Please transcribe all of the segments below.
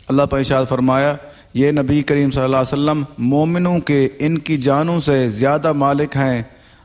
اللہ پر ارشاد فرمایا، یہ نبی کریم صلی اللہ علیہ وسلم مومنوں کے ان کی جانوں سے زیادہ مالک ہیں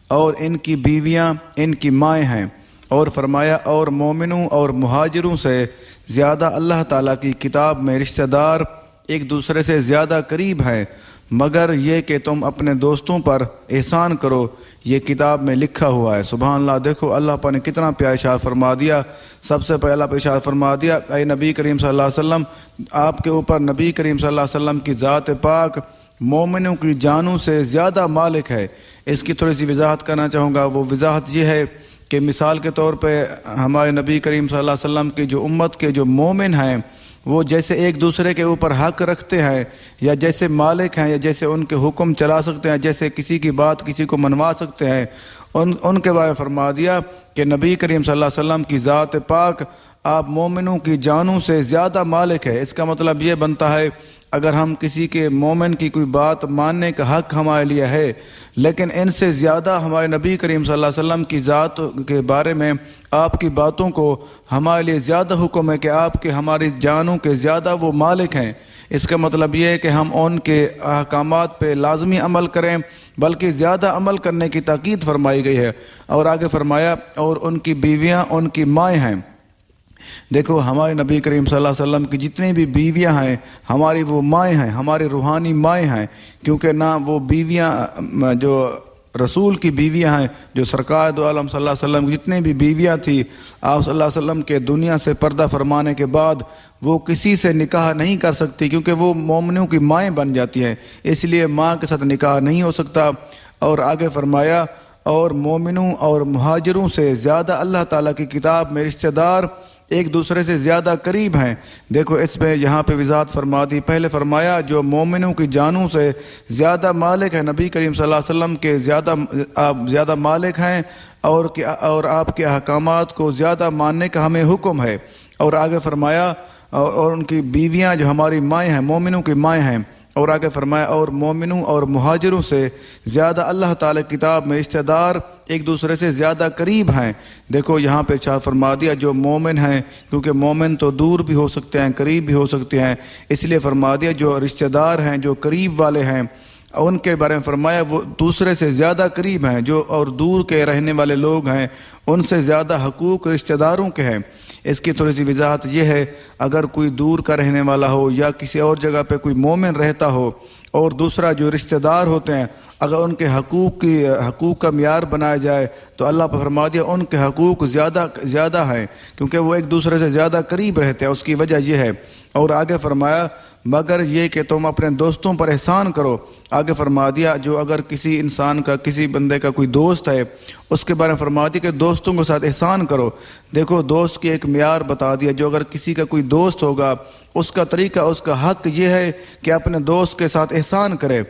اور ان کی بیویاں ان کی مائیں ہیں، اور فرمایا اور مومنوں اور مہاجروں سے زیادہ اللہ تعالیٰ کی کتاب میں رشتہ دار ایک دوسرے سے زیادہ قریب ہیں، مگر یہ کہ تم اپنے دوستوں پر احسان کرو، یہ کتاب میں لکھا ہوا ہے۔ سبحان اللہ، دیکھو اللہ پاک نے کتنا پیارا ارشاد فرما دیا۔ سب سے پہلا ارشاد فرما دیا، اے نبی کریم صلی اللہ علیہ وسلم، آپ کے اوپر نبی کریم صلی اللہ علیہ وسلم کی ذات پاک مومنوں کی جانوں سے زیادہ مالک ہے۔ اس کی تھوڑی سی وضاحت کرنا چاہوں گا۔ وہ وضاحت یہ ہے کہ مثال کے طور پہ ہمارے نبی کریم صلی اللہ علیہ وسلم کی جو امت کے جو مومن ہیں، وہ جیسے ایک دوسرے کے اوپر حق رکھتے ہیں، یا جیسے مالک ہیں، یا جیسے ان کے حکم چلا سکتے ہیں، جیسے کسی کی بات کسی کو منوا سکتے ہیں، ان کے بارے میں فرما دیا کہ نبی کریم صلی اللہ علیہ وسلم کی ذات پاک آپ مومنوں کی جانوں سے زیادہ مالک ہے۔ اس کا مطلب یہ بنتا ہے اگر ہم کسی کے مومن کی کوئی بات ماننے کا حق ہمارے لیے ہے، لیکن ان سے زیادہ ہمارے نبی کریم صلی اللہ علیہ وسلم کی ذات کے بارے میں آپ کی باتوں کو ہمارے لیے زیادہ حکم ہے کہ آپ کے ہماری جانوں کے زیادہ وہ مالک ہیں۔ اس کا مطلب یہ ہے کہ ہم ان کے احکامات پہ لازمی عمل کریں، بلکہ زیادہ عمل کرنے کی تاکید فرمائی گئی ہے۔ اور آگے فرمایا اور ان کی بیویاں ان کی مائیں ہیں۔ دیکھو ہمارے نبی کریم صلی اللہ علیہ وسلم کی جتنی بھی بیویاں ہیں ہماری وہ مائیں ہیں، ہماری روحانی مائیں ہیں، کیونکہ نہ وہ بیویاں جو رسول کی بیویاں ہیں، جو سرکار دو عالم صلی اللہ علیہ وسلم کی جتنی بھی بیویاں تھیں، آپ صلی اللہ علیہ وسلم کے دنیا سے پردہ فرمانے کے بعد وہ کسی سے نکاح نہیں کر سکتی، کیونکہ وہ مومنوں کی مائیں بن جاتی ہیں، اس لیے ماں کے ساتھ نکاح نہیں ہو سکتا۔ اور آگے فرمایا اور مومنوں اور مہاجروں سے زیادہ اللہ تعالیٰ کی کتاب میں رشتہ دار ایک دوسرے سے زیادہ قریب ہیں۔ دیکھو اس میں یہاں پہ وضاحت فرما دی۔ پہلے فرمایا جو مومنوں کی جانوں سے زیادہ مالک ہے، نبی کریم صلی اللہ علیہ وسلم کے آپ زیادہ مالک ہیں، اور آپ کے احکامات کو زیادہ ماننے کا ہمیں حکم ہے۔ اور آگے فرمایا اور ان کی بیویاں جو ہماری مائیں ہیں، مومنوں کی مائیں ہیں۔ اور آگے فرمایا اور مومنوں اور مہاجروں سے زیادہ اللہ تعالی کتاب میں رشتہ دار ایک دوسرے سے زیادہ قریب ہیں۔ دیکھو یہاں پہ ارشاد فرما دیا جو مومن ہیں، کیونکہ مومن تو دور بھی ہو سکتے ہیں، قریب بھی ہو سکتے ہیں، اس لیے فرما دیا جو رشتہ دار ہیں، جو قریب والے ہیں، ان کے بارے میں فرمایا وہ دوسرے سے زیادہ قریب ہیں۔ جو اور دور کے رہنے والے لوگ ہیں ان سے زیادہ حقوق رشتہ داروں کے ہیں۔ اس کی تھوڑی سی وضاحت یہ ہے، اگر کوئی دور کا رہنے والا ہو یا کسی اور جگہ پہ کوئی مومن رہتا ہو اور دوسرا جو رشتہ دار ہوتے ہیں، اگر ان کے حقوق کا معیار بنایا جائے تو اللہ پر فرما دیا ان کے حقوق زیادہ ہیں، کیونکہ وہ ایک دوسرے سے زیادہ قریب رہتے ہیں، اس کی وجہ یہ ہے۔ اور آگے فرمایا مگر یہ کہ تم اپنے دوستوں پر احسان کرو۔ آگے فرما دیا جو اگر کسی انسان کا کسی بندے کا کوئی دوست ہے اس کے بارے میں فرما دیا کہ دوستوں کے ساتھ احسان کرو۔ دیکھو دوست کی ایک معیار بتا دیا، جو اگر کسی کا کوئی دوست ہوگا اس کا طریقہ، اس کا حق یہ ہے کہ اپنے دوست کے ساتھ احسان کرے۔